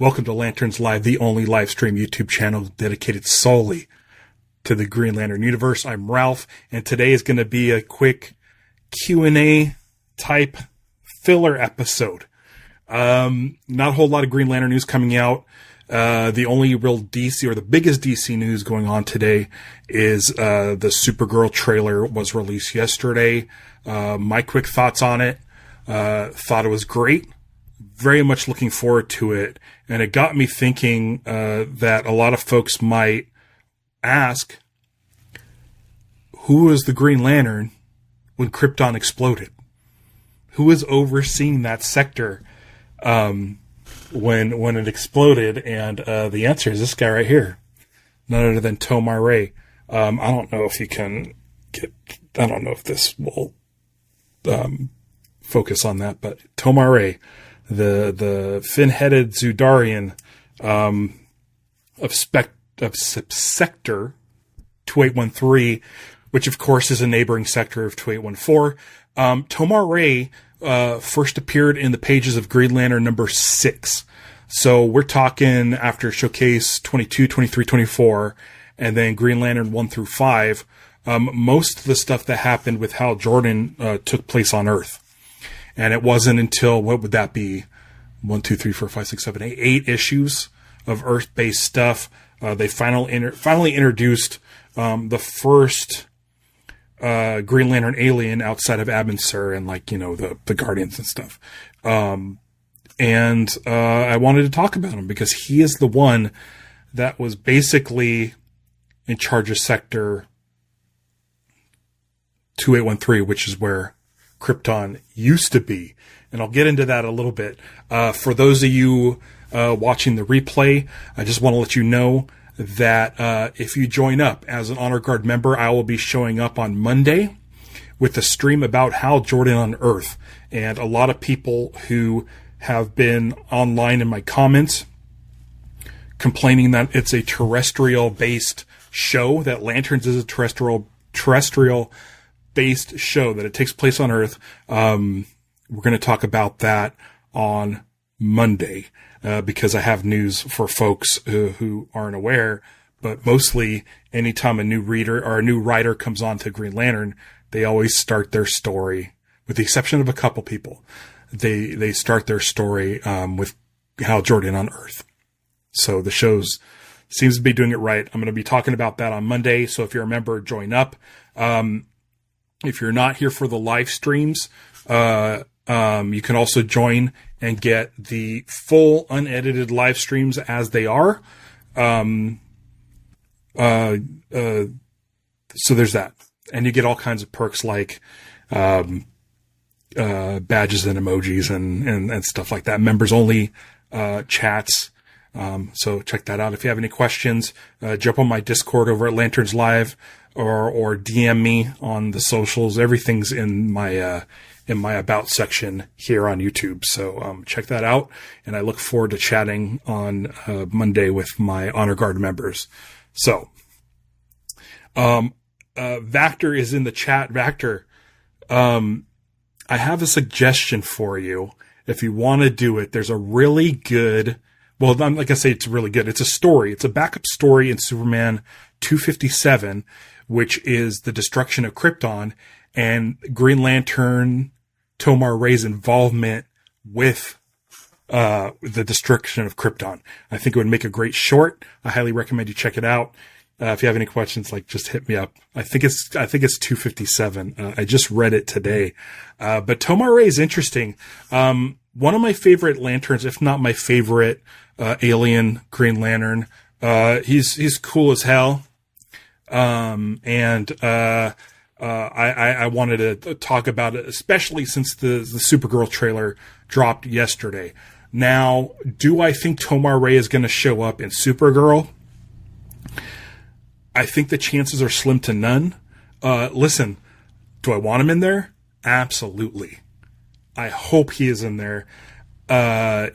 Welcome to Lanterns Live, the only live stream YouTube channel dedicated solely to the Green Lantern universe. I'm Ralph, and today is going to be a quick Q&A type filler episode. Not a whole lot of Green Lantern news coming out. The only real DC, or the biggest DC news going on today, is the Supergirl trailer was released yesterday. My quick thoughts on it. Thought it was great. Very much looking forward to it. And it got me thinking that a lot of folks might ask, who was the Green Lantern when Krypton exploded? Who was overseeing that sector when it exploded? And the answer is this guy right here. None other than Tomar-Re. I don't know if you can get... I don't know if this will focus on that, but Tomar-Re, the fin-headed Zudarian of Sector 2813, which of course is a neighboring sector of 2814. Tomar-Re first appeared in the pages of Green Lantern number 6. So we're talking after Showcase 22, 23, 24, and then Green Lantern 1 through 5. Most of the stuff that happened with Hal Jordan took place on Earth. And it wasn't until, what would that be? 1, 2, 3, 4, 5, 6, 7, 8, 8 issues of Earth-based stuff. They finally introduced the first Green Lantern alien outside of Abin Sur and, like, you know, the Guardians and stuff. And I wanted to talk about him because he is the one that was basically in charge of Sector 2813, which is where Krypton used to be. And I'll get into that a little bit. For those of you watching the replay, I just want to let you know that if you join up as an Honor Guard member, I will be showing up on Monday with a stream about Hal Jordan on Earth. And a lot of people who have been online in my comments complaining that it's a terrestrial-based show, that Lanterns is a terrestrial-based show, that it takes place on Earth. We're going to talk about that on Monday because I have news for folks who aren't aware. But mostly, anytime a new reader or a new writer comes on to Green Lantern, they always start their story, with the exception of a couple people. They start their story with Hal Jordan on Earth. So the show seems to be doing it right. I'm going to be talking about that on Monday. So if you're a member, join up. If you're not here for the live streams, you can also join and get the full unedited live streams as they are. So there's that. And you get all kinds of perks like, badges and emojis and stuff like that. Members only, chats. So check that out. If you have any questions, jump on my Discord over at Lanterns Live or DM me on the socials. Everything's in my about section here on YouTube. So, check that out. And I look forward to chatting on, Monday with my Honor Guard members. So, Vactor is in the chat. Vactor, I have a suggestion for you. If you want to do it, there's a really good, well, like I say, it's really good. It's a story. It's a backup story in Superman 257, which is the destruction of Krypton and Green Lantern Tomar-Re's involvement with the destruction of Krypton. I think it would make a great short. I highly recommend you check it out. If you have any questions, like, just hit me up. I think it's 257. I just read it today. But Tomar-Re is interesting. One of my favorite Lanterns, if not my favorite, alien Green Lantern. He's cool as hell. I wanted to talk about it, especially since the Supergirl trailer dropped yesterday. Now, do I think Tomar-Re is going to show up in Supergirl? I think the chances are slim to none. Listen, do I want him in there? Absolutely. I hope he is in there.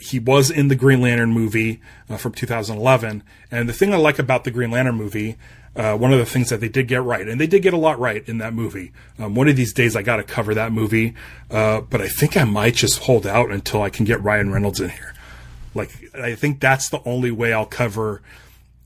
He was in the Green Lantern movie from 2011. And the thing I like about the Green Lantern movie, one of the things that they did get right, and they did get a lot right in that movie. One of these days I got to cover that movie. But I think I might just hold out until I can get Ryan Reynolds in here. Like, I think that's the only way I'll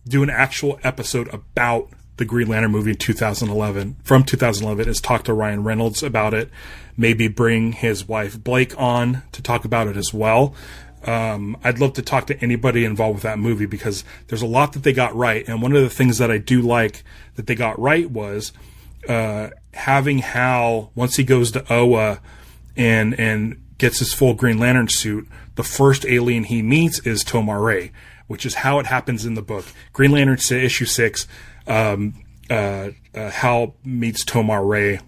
do an actual episode about the Green Lantern movie in 2011, from 2011, is talk to Ryan Reynolds about it. Maybe bring his wife Blake on to talk about it as well. I'd love to talk to anybody involved with that movie, because there's a lot that they got right. And one of the things that I do like that they got right was having Hal, once he goes to Oa and gets his full Green Lantern suit, the first alien he meets is Tomar-Re, which is how it happens in the book. Green Lantern issue 6, Hal meets Tomar-Re,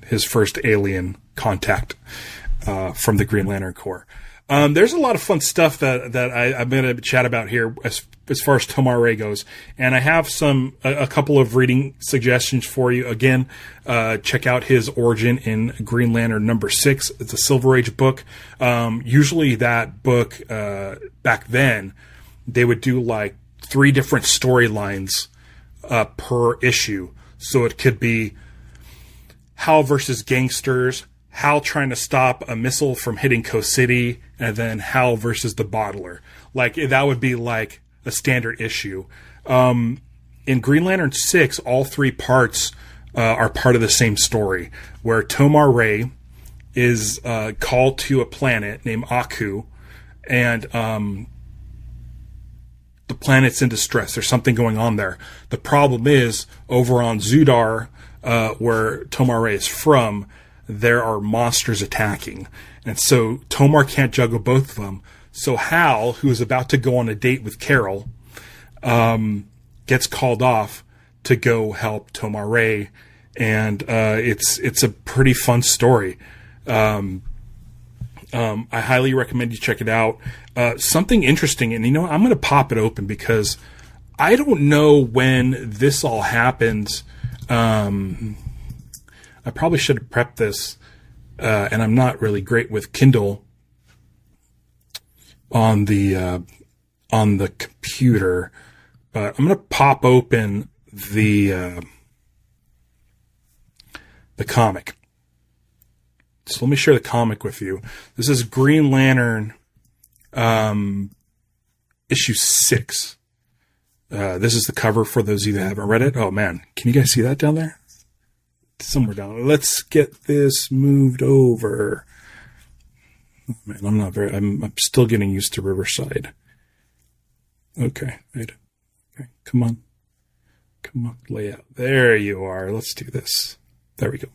his first alien contact from the Green Lantern Corps. There's a lot of fun stuff that I'm going to chat about here as far as Tomar-Re goes. And I have a couple of reading suggestions for you. Again, check out his origin in Green Lantern number 6. It's a Silver Age book. Usually that book, back then, they would do like 3 different storylines per issue. So it could be Hal versus gangsters, Hal trying to stop a missile from hitting Coast City, and then Hal versus the Bottler. Like, that would be like a standard issue. In Green Lantern 6, all 3 parts are part of the same story, where Tomar-Re is called to a planet named Aku, and the planet's in distress. There's something going on there. The problem is, over on Zudar, where Tomar-Re is from, there are monsters attacking. And so Tomar can't juggle both of them. So Hal, who is about to go on a date with Carol, gets called off to go help Tomar-Re. And it's a pretty fun story. I highly recommend you check it out. Something interesting, and I'm going to pop it open because I don't know when this all happened. I probably should have prepped this, and I'm not really great with Kindle on the computer, but I'm going to pop open the comic. So let me share the comic with you. This is Green Lantern, issue 6. This is the cover for those of you that haven't read it. Oh man, can you guys see that down there? Somewhere down. Let's get this moved over. Oh, man, I'm still getting used to Riverside. Okay, wait. Okay, come on, layout. There you are. Let's do this. There we go.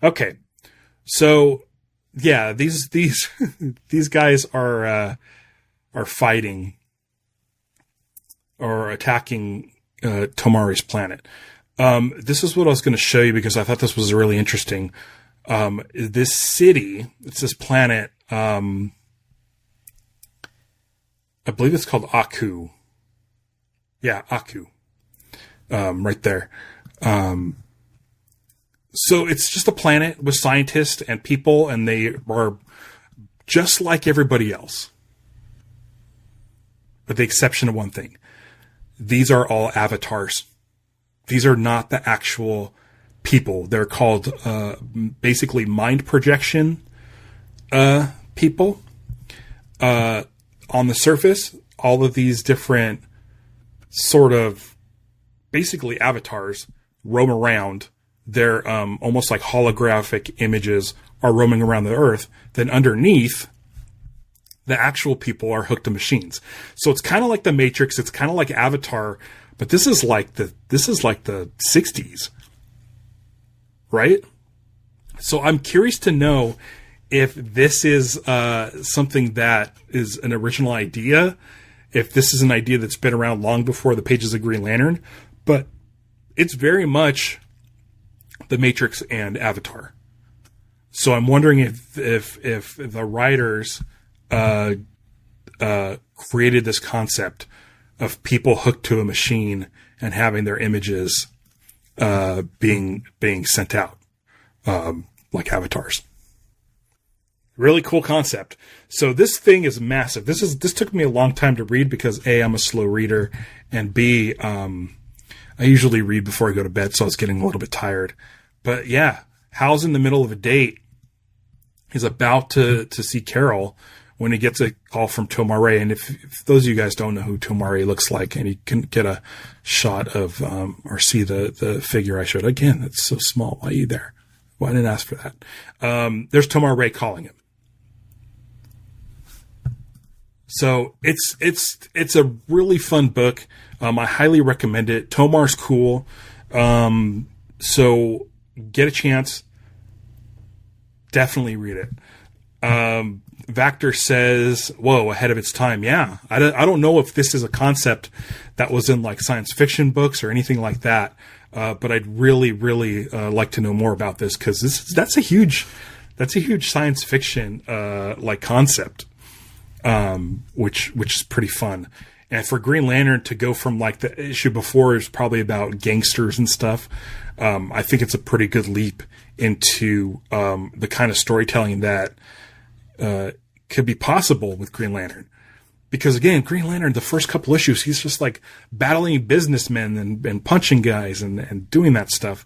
Okay, so yeah, these these guys are fighting or attacking Tomar-Re's planet. This is what I was going to show you because I thought this was really interesting. This city, it's this planet, I believe it's called Aku. Yeah, Aku. Right there. So it's just a planet with scientists and people, and they are just like everybody else. With the exception of one thing. These are all avatars. These are not the actual people. They're called basically mind projection people. On the surface, all of these different sort of basically avatars roam around. They're almost like holographic images are roaming around the Earth. Then underneath, the actual people are hooked to machines. So it's kind of like the Matrix. It's kind of like Avatar. But this is like the 60s, right? So I'm curious to know if this is something that is an original idea, if this is an idea that's been around long before the pages of Green Lantern, but it's very much the Matrix and Avatar. So I'm wondering if the writers created this concept of people hooked to a machine and having their images being sent out like avatars. Really cool concept. So this thing is massive. This took me a long time to read because A, I'm a slow reader, and B, I usually read before I go to bed, so I was getting a little bit tired. But yeah, Hal's in the middle of a date. He's about to see Carol when he gets a call from Tomar-Re. And if those of you guys don't know who Tomar-Re looks like, and you can get a shot of, or see the figure I showed, again, it's so small. Why are you there? Well, I didn't ask for that. There's Tomar-Re calling him. So it's a really fun book. I highly recommend it. Tomar's cool. So get a chance. Definitely read it. Vactor says, whoa, ahead of its time. Yeah. I don't know if this is a concept that was in like science fiction books or anything like that. But I'd really, really, like to know more about this, because that's a huge science fiction, like concept, which is pretty fun. And for Green Lantern to go from like the issue before is probably about gangsters and stuff. I think it's a pretty good leap into, the kind of storytelling that, could be possible with Green Lantern. Because again, Green Lantern, the first couple issues, he's just like battling businessmen and punching guys and doing that stuff.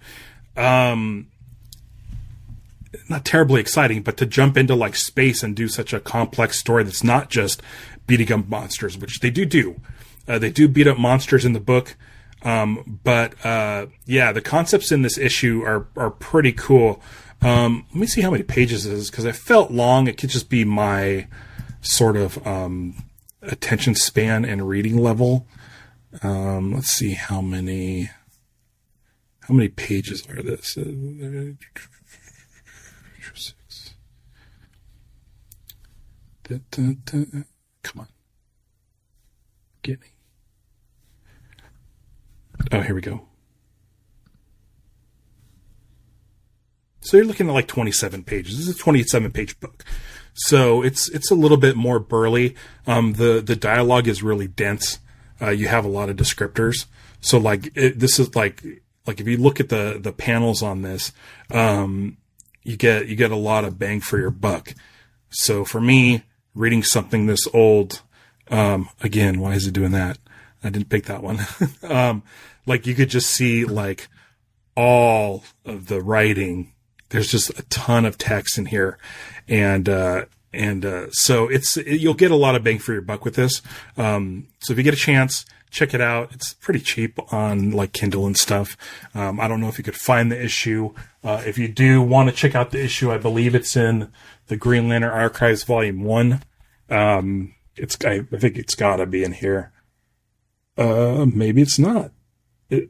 Not terribly exciting, but to jump into like space and do such a complex story that's not just beating up monsters, which they do. They do beat up monsters in the book. But the concepts in this issue are pretty cool. Let me see how many pages it is, because I felt long. It could just be my sort of, attention span and reading level. Let's see how many pages are this? 6. Come on. Get me. Oh, here we go. So you're looking at like 27 pages. This is a 27-page book. So it's a little bit more burly. The dialogue is really dense. You have a lot of descriptors. So like this is like if you look at the panels on this, you get a lot of bang for your buck. So for me, reading something this old, again, why is it doing that? I didn't pick that one. Like you could just see like all of the writing. There's just a ton of text in here. And so you'll get a lot of bang for your buck with this. So if you get a chance, check it out. It's pretty cheap on like Kindle and stuff. I don't know if you could find the issue. If you do want to check out the issue, I believe it's in the Green Lantern Archives Volume 1. I think it's gotta be in here. Maybe it's not.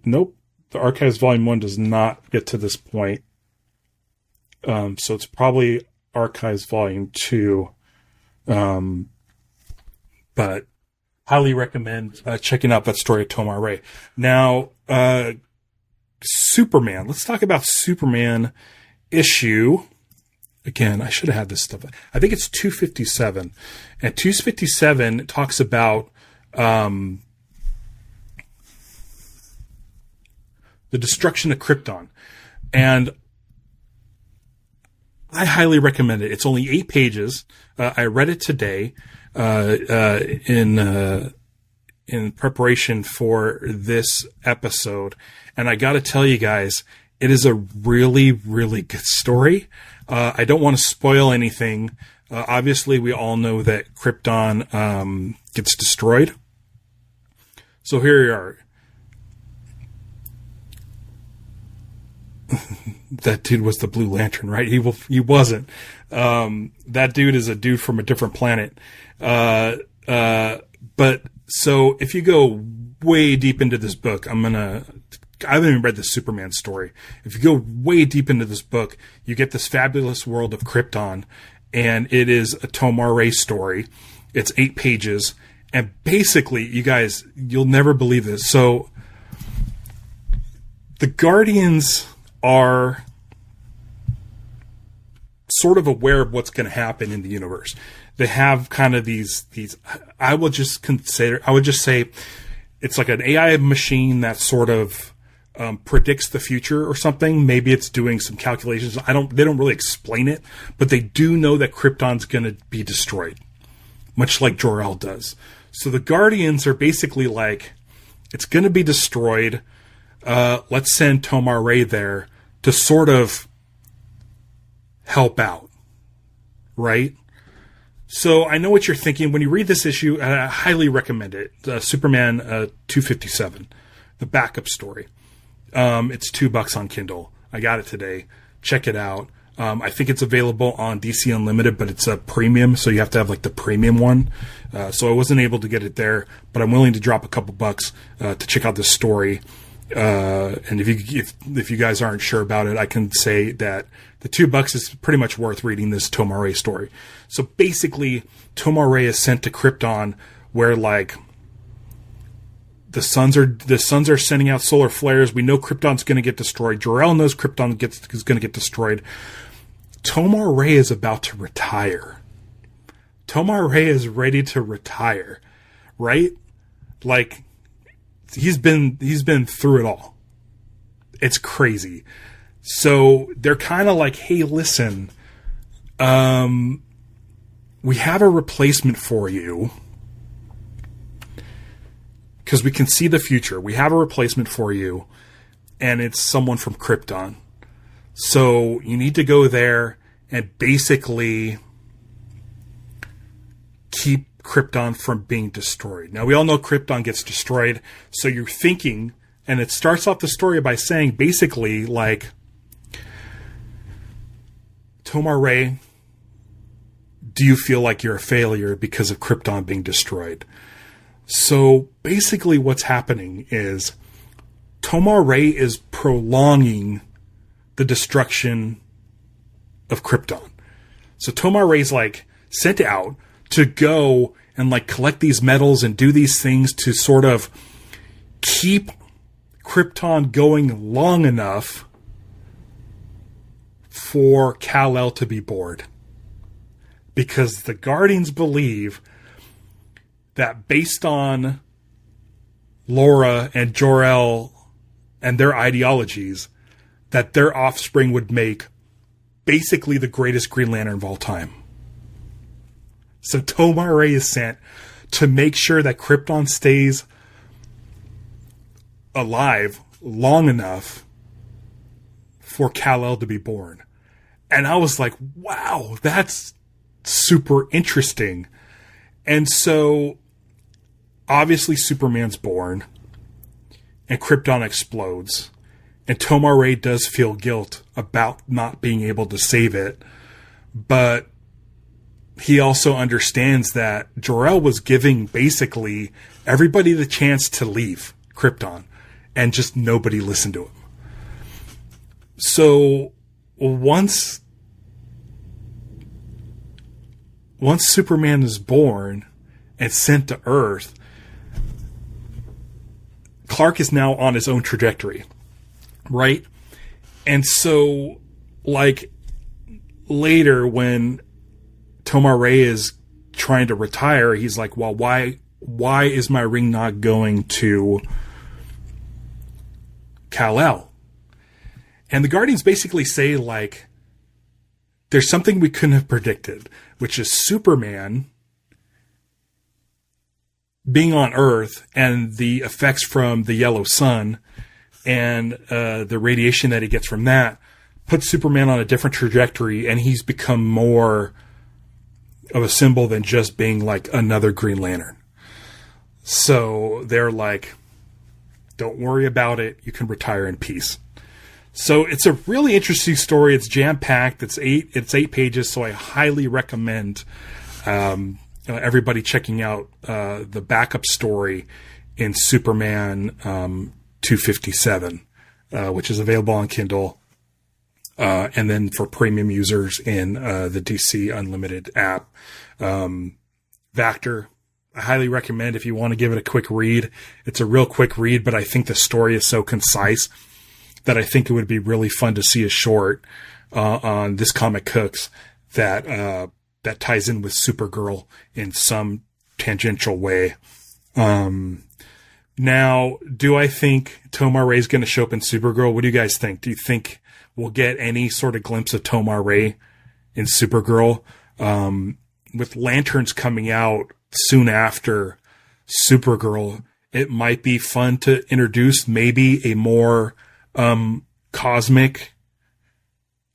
Nope. The Archives Volume 1 does not get to this point. So it's probably Archives Volume 2. But highly recommend checking out that story of Tomar-Re. Now, Superman. Let's talk about Superman issue. Again, I should have had this stuff. I think it's 257. And 257 talks about the destruction of Krypton. And I highly recommend it. It's only 8 pages. I read it today in preparation for this episode. And I got to tell you guys, it is a really, really good story. I don't want to spoil anything. Obviously, we all know that Krypton gets destroyed. So here you are. That dude was the Blue Lantern, right? He wasn't. That dude is a dude from a different planet. But so if you go way deep into this book, I haven't even read the Superman story. If you go way deep into this book, you get this fabulous world of Krypton, and it is a Tomar-Re story. It's 8 pages, and basically, you guys, you'll never believe this. So the Guardians are sort of aware of what's going to happen in the universe. They have kind of these, I would just say it's like an AI machine that sort of predicts the future or something. Maybe it's doing some calculations. They don't really explain it, but they do know that Krypton's going to be destroyed, much like Jor-El does. So the Guardians are basically like, it's going to be destroyed. Let's send Tomar-Re there to sort of help out, right? So I know what you're thinking. When you read this issue, I highly recommend it. Superman 257, the backup story. It's $2 on Kindle. I got it today. Check it out. I think it's available on DC Unlimited, but it's a premium, so you have to have like the premium one. So I wasn't able to get it there, but I'm willing to drop a couple bucks to check out this story. And if you guys aren't sure about it, I can say that the $2 is pretty much worth reading this Tomar-Re story. So basically, Tomar-Re is sent to Krypton, where like the suns are sending out solar flares. We know Krypton's going to get destroyed. Jor-El knows Krypton is going to get destroyed. Tomar-Re is about to retire. Tomar-Re is ready to retire, right? Like he's been through it all. It's crazy. So they're kind of like, hey, listen, we have a replacement for you because we can see the future. We have a replacement for you, and it's someone from Krypton. So you need to go there and basically keep Krypton from being destroyed. Now, we all know Krypton gets destroyed, so you're thinking, and it starts off the story by saying basically, like, Tomar-Re, do you feel like you're a failure because of Krypton being destroyed? So basically what's happening is Tomar-Re is prolonging the destruction of Krypton. So Tomar-Re's like sent out to go and like collect these metals and do these things to sort of keep Krypton going long enough for Kal-El to be bored. Because the Guardians believe that based on Laura and Jor-El and their ideologies, that their offspring would make basically the greatest Green Lantern of all time. So Tomar-Re is sent to make sure that Krypton stays alive long enough for Kal-El to be born. And I was like, wow, that's super interesting. And so obviously Superman's born and Krypton explodes, and Tomar-Re does feel guilt about not being able to save it, but he also understands that Jor-El was giving basically everybody the chance to leave Krypton, and just nobody listened to him. So once Superman is born and sent to Earth, Clark is now on his own trajectory, right? And so, like, later when Tomar-Re is trying to retire, he's like, well, why is my ring not going to Kal-El? And the Guardians basically say, like, there's something we couldn't have predicted, which is Superman being on Earth and the effects from the yellow sun and the radiation that he gets from that puts Superman on a different trajectory, and he's become more of a symbol than just being like another Green Lantern. So they're like, don't worry about it. You can retire in peace. So it's a really interesting story. It's jam-packed. It's eight pages. So I highly recommend everybody checking out the backup story in Superman 257, which is available on Kindle. And then for premium users in the DC Unlimited app. Vactor, I highly recommend if you want to give it a quick read. It's a real quick read, but I think the story is so concise that I think it would be really fun to see a short on This Comic Cooks that ties in with Supergirl in some tangential way. Now, do I think Tomar-Re is going to show up in Supergirl? What do you guys think? Do you think we'll get any sort of glimpse of Tomar-Re in Supergirl? With Lanterns coming out soon after Supergirl, it might be fun to introduce maybe a more cosmic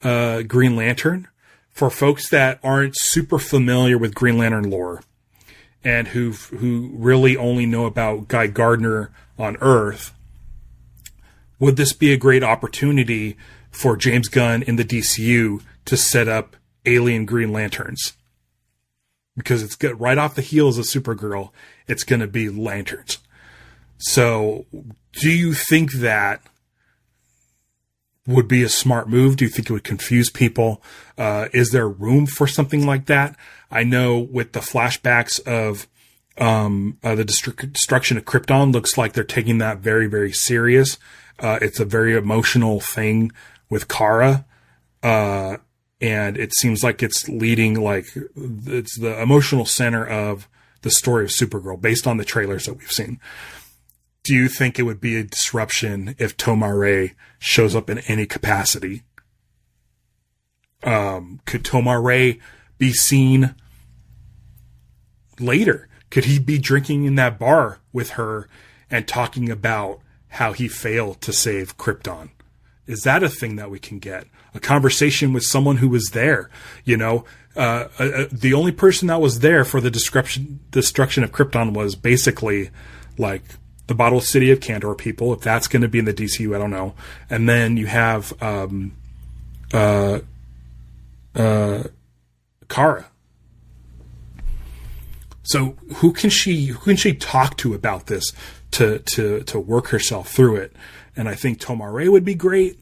Green Lantern for folks that aren't super familiar with Green Lantern lore and who really only know about Guy Gardner on Earth, would this be a great opportunity for James Gunn in the DCU to set up alien Green Lanterns? Because it's good right off the heels of Supergirl, it's going to be lanterns. So do you think that would be a smart move? Do you think it would confuse people? Is there room for something like that? I know with the flashbacks of the destruction of Krypton, looks like they're taking that very, very serious. It's a very emotional thing with Kara. And it seems like it's leading, like, it's the emotional center of the story of Supergirl based on the trailers that we've seen. Do you think it would be a disruption if Tomar-Re shows up in any capacity? Could Tomar-Re be seen later? Could he be drinking in that bar with her and talking about how he failed to save Krypton? Is that a thing that we can get? A conversation with someone who was there, you know? The only person that was there for the destruction of Krypton was basically like the Bottle City of Kandor people. If that's going to be in the DCU, I don't know. And then you have Kara. So who can she talk to about this to work herself through it? And I think Tomar-Re would be great.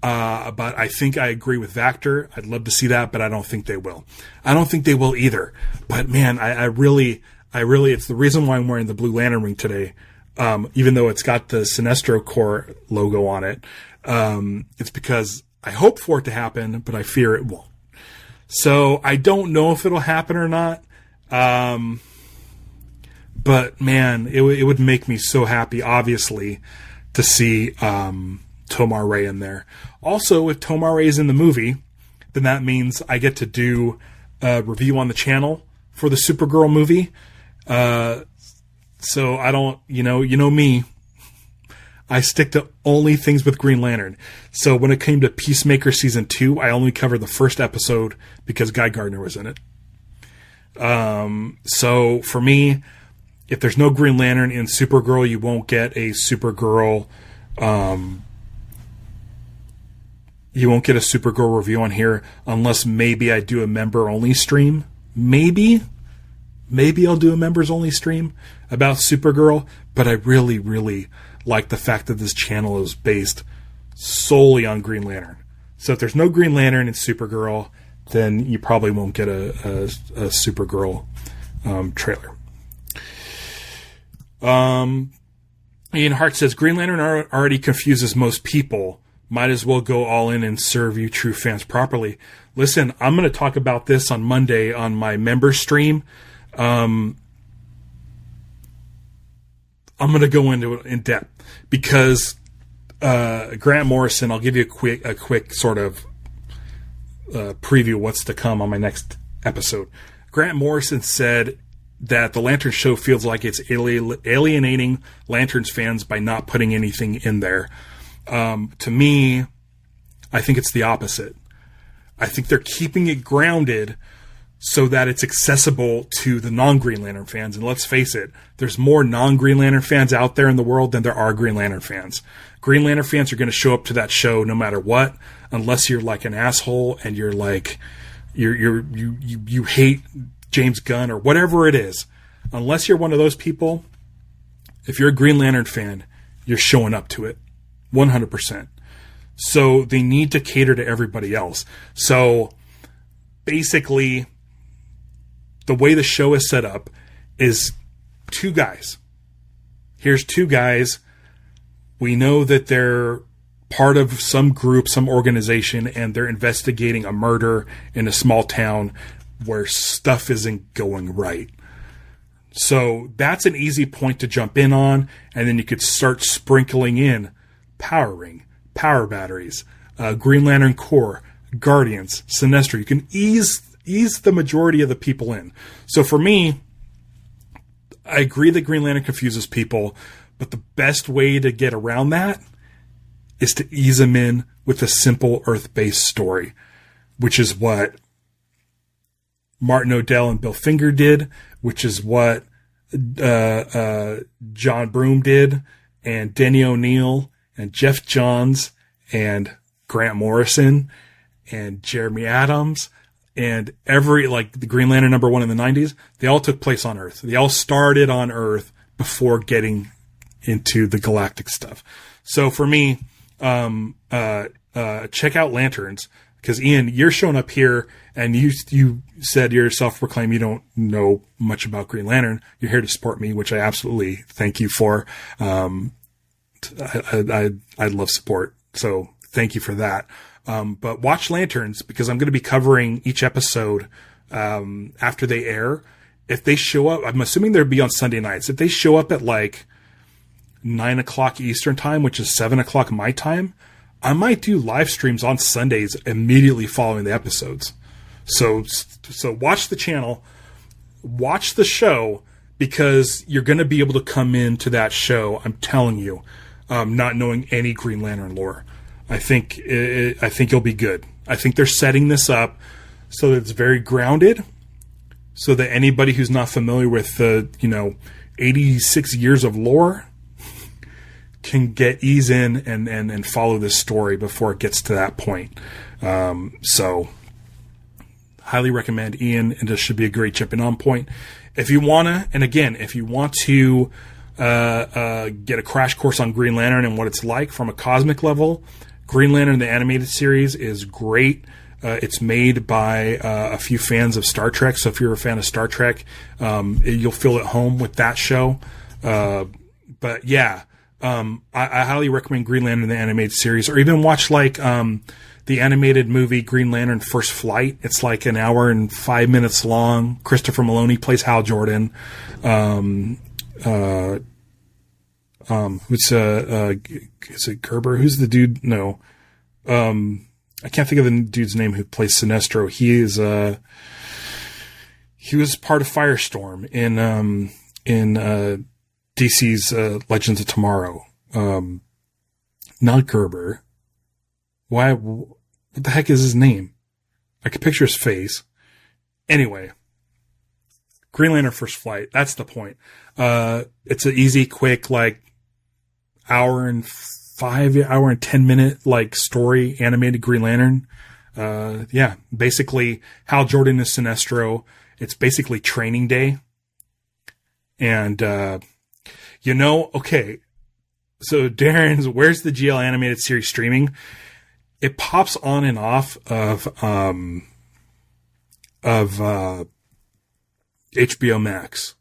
But I think I agree with Vactor. I'd love to see that, but I don't think they will. I don't think they will either. But man, I really, it's the reason why I'm wearing the Blue Lantern ring today. Even though it's got the Sinestro Corps logo on it. It's because I hope for it to happen, but I fear it won't. So I don't know if it'll happen or not. But man, it would make me so happy, obviously, to see, Tomar-Re in there. Also, if Tomar-Re is in the movie, then that means I get to do a review on the channel for the Supergirl movie. So I don't, you know me, I stick to only things with Green Lantern. So when it came to Peacemaker season 2, I only covered the first episode because Guy Gardner was in it. So for me, if there's no Green Lantern in Supergirl, you won't get a Supergirl, review on here unless maybe I do a member only stream. Maybe I'll do a members only stream about Supergirl, but I really, really like the fact that this channel is based solely on Green Lantern. So if there's no Green Lantern in Supergirl, then you probably won't get a Supergirl trailer. Ian Hart says, Green Lantern already confuses most people. Might as well go all in and serve you true fans properly. Listen, I'm going to talk about this on Monday on my member stream. I'm going to go into it in depth because Grant Morrison, I'll give you a quick sort of preview of what's to come on my next episode. Grant Morrison said that the Lantern show feels like it's alienating Lanterns fans by not putting anything in there. To me, I think it's the opposite. I think they're keeping it grounded so that it's accessible to the non-Green Lantern fans. And let's face it, there's more non-Green Lantern fans out there in the world than there are Green Lantern fans. Green Lantern fans are going to show up to that show no matter what, unless you're like an asshole and you're like, you hate James Gunn or whatever it is. Unless you're one of those people, if you're a Green Lantern fan, you're showing up to it 100%. So they need to cater to everybody else. So basically, the way the show is set up is two guys. Here's two guys. We know that they're part of some group, some organization, and they're investigating a murder in a small town where stuff isn't going right. So that's an easy point to jump in on, and then you could start sprinkling in Power Ring, Power Batteries, Green Lantern Corps, Guardians, Sinestro. You can ease the majority of the people in. So for me, I agree that Green Lantern confuses people, but the best way to get around that is to ease them in with a simple Earth-based story, which is what Martin O'Dell and Bill Finger did, which is what John Broome did, and Denny O'Neil, and Jeff Johns, and Grant Morrison, and Jeremy Adams, and the Green Lantern #1 in the 90s, they all took place on Earth. They all started on Earth before getting into the galactic stuff. So for me, check out Lanterns, because Ian, you're showing up here, and you said you're self-proclaimed you don't know much about Green Lantern. You're here to support me, which I absolutely thank you for. I love support, so thank you for that. But watch Lanterns, because I'm going to be covering each episode after they air. If they show up, I'm assuming they'll be on Sunday nights. If they show up at like 9 o'clock Eastern time, which is 7 o'clock my time, I might do live streams on Sundays immediately following the episodes. So watch the channel, watch the show, because you're going to be able to come into that show, I'm telling you, not knowing any Green Lantern lore. I think you'll be good. I think they're setting this up so that it's very grounded, so that anybody who's not familiar with the 86 years of lore can ease in and follow this story before it gets to that point. So highly recommend, Ian, and this should be a great jumping on point. If you want to get a crash course on Green Lantern and what it's like from a cosmic level, Green Lantern, the animated series, is great. It's made by a few fans of Star Trek, so if you're a fan of Star Trek, you'll feel at home with that show. But yeah, I highly recommend Green Lantern, the animated series, or even watch the animated movie Green Lantern First Flight. It's like an hour and 5 minutes long. Christopher Maloney plays Hal Jordan. Is it Gerber? Who's the dude? No. I can't think of the dude's name who plays Sinestro. He was part of Firestorm in DC's Legends of Tomorrow. Not Gerber. Why? What the heck is his name? I can picture his face. Anyway, Green Lantern First Flight. That's the point. It's an easy, quick, hour and 10 minute story, animated Green Lantern. Basically Hal Jordan is Sinestro. It's basically training day. And, okay. So Darren's, where's the GL animated series streaming? It pops on and off of HBO Max.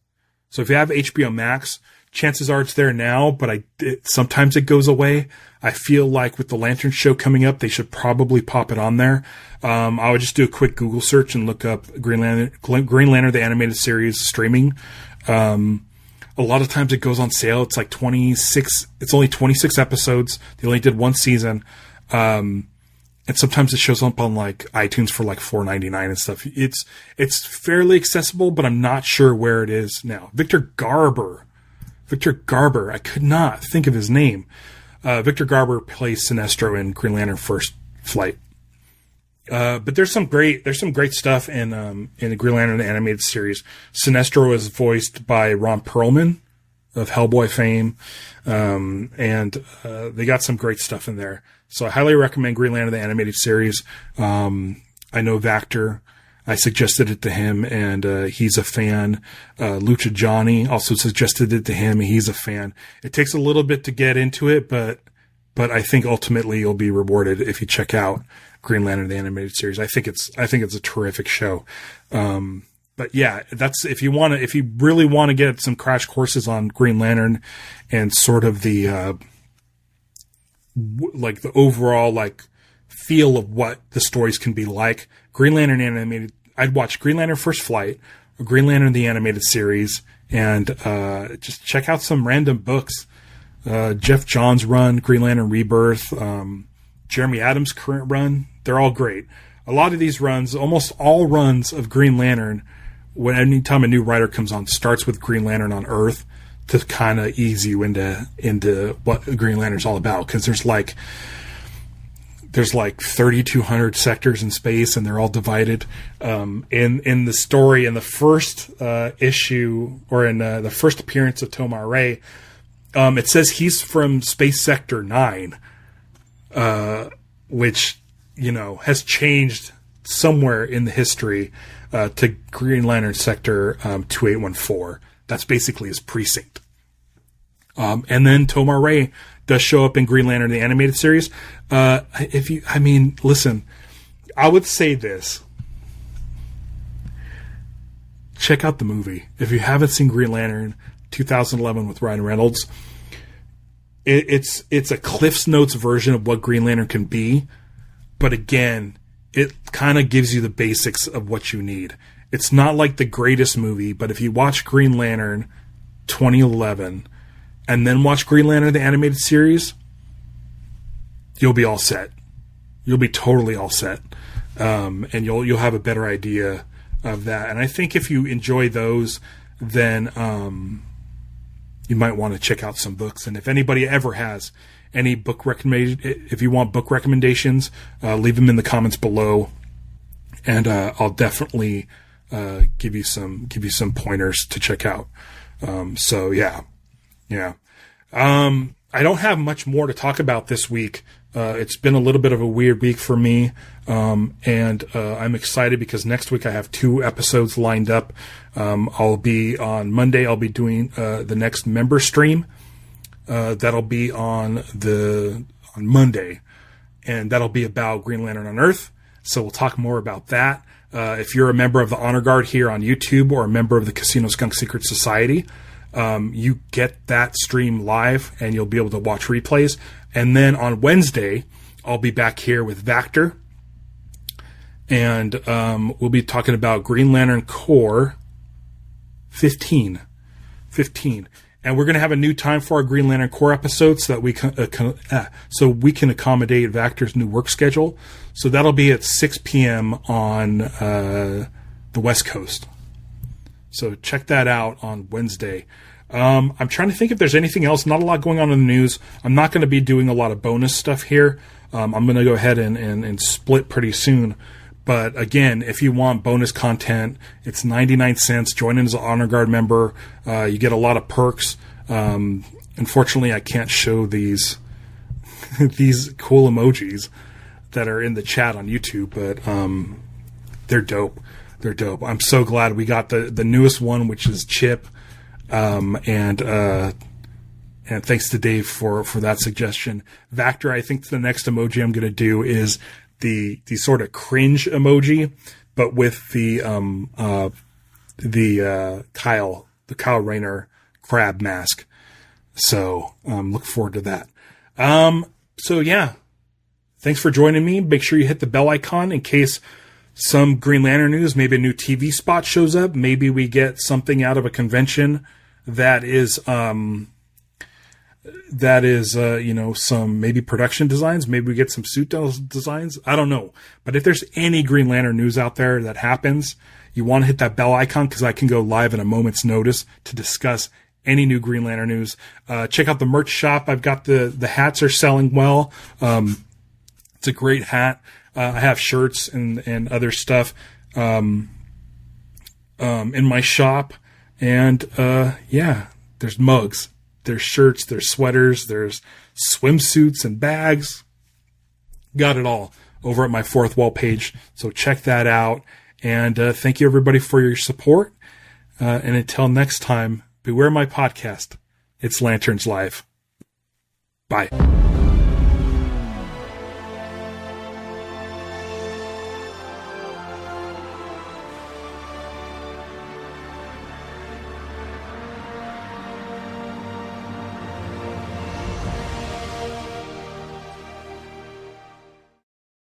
So if you have HBO Max, chances are it's there now, but sometimes it goes away. I feel like with the Lantern show coming up, they should probably pop it on there. I would just do a quick Google search and look up Green Lantern, the animated series streaming. A lot of times it goes on sale. It's like 26. It's only 26 episodes. They only did one season. And sometimes it shows up on iTunes for $4.99 and stuff. It's fairly accessible, but I'm not sure where it is now. Victor Garber. I could not think of his name. Victor Garber plays Sinestro in Green Lantern First Flight. But there's some great stuff in the Green Lantern animated series. Sinestro is voiced by Ron Perlman of Hellboy fame. And they got some great stuff in there. So I highly recommend Green Lantern, the animated series. I know Vactor. I suggested it to him, and he's a fan. Lucha Johnny also suggested it to him, and he's a fan. It takes a little bit to get into it, but I think ultimately you'll be rewarded if you check out Green Lantern, the animated series. I think it's a terrific show. But yeah, that's if you really want to get some crash courses on Green Lantern and sort of the the overall feel of what the stories can be like. Green Lantern animated. I'd watch Green Lantern First Flight, or Green Lantern the animated series, and just check out some random books. Jeff Johns' run, Green Lantern Rebirth, Jeremy Adams' current run. They're all great. A lot of these runs, almost all runs of Green Lantern, anytime a new writer comes on, starts with Green Lantern on Earth to kind of ease you into what Green Lantern's all about. Because there's there's like 3,200 sectors in space, and they're all divided. In the story, in the first issue, or in the first appearance of Tomar-Re, it says he's from Space Sector 9, which, has changed somewhere in the history to Green Lantern Sector 2814. That's basically his precinct. And then Tomar-Re does show up in Green Lantern, the animated series. Listen, I would say this. Check out the movie. If you haven't seen Green Lantern 2011 with Ryan Reynolds, it's a Cliff's Notes version of what Green Lantern can be. But again, it kind of gives you the basics of what you need. It's not like the greatest movie, but if you watch Green Lantern 2011 and then watch Green Lantern, the animated series, you'll be all set. You'll be totally all set. And you'll have a better idea of that. And I think if you enjoy those, then you might want to check out some books. And if anybody ever has any book if you want book recommendations, leave them in the comments below, and I'll definitely give you some pointers to check out. Yeah. I don't have much more to talk about this week. It's been a little bit of a weird week for me. And I'm excited because next week I have 2 episodes lined up. On Monday, I'll be doing, the next member stream. That'll be on Monday, and that'll be about Green Lantern on Earth. So we'll talk more about that. If you're a member of the Honor Guard here on YouTube or a member of the CasinoSkunk Secret Society, you get that stream live and you'll be able to watch replays. And then on Wednesday, I'll be back here with Vactor, and we'll be talking about Green Lantern Corps 15. And we're going to have a new time for our Green Lantern Corps episode so that we can accommodate Vactor's new work schedule. So that'll be at 6 p.m. on the West Coast. So check that out on Wednesday. I'm trying to think if there's anything else. Not a lot going on in the news. I'm not going to be doing a lot of bonus stuff here. I'm going to go ahead and split pretty soon. But again, if you want bonus content, it's 99 cents. Join in as an Honor Guard member. You get a lot of perks. Unfortunately, I can't show these cool emojis that are in the chat on YouTube, but they're dope. They're dope. I'm so glad we got the newest one, which is Chip. And thanks to Dave for that suggestion. Vactor, I think the next emoji I'm going to do is the sort of cringe emoji, but with the Kyle Rayner crab mask. So, look forward to that. So yeah, thanks for joining me. Make sure you hit the bell icon in case some Green Lantern news, maybe a new TV spot shows up. Maybe we get something out of a convention that is some maybe production designs. Maybe we get some suit designs. I don't know. But if there's any Green Lantern news out there that happens, you want to hit that bell icon because I can go live at a moment's notice to discuss any new Green Lantern news. Check out the merch shop. I've got the hats are selling well. It's a great hat. I have shirts and other stuff in my shop. And there's mugs. There's shirts, there's sweaters, there's swimsuits and bags. Got it all over at my Fourth Wall page. So check that out. And thank you, everybody, for your support. And until next time, beware my podcast. It's Lanterns Live. Bye.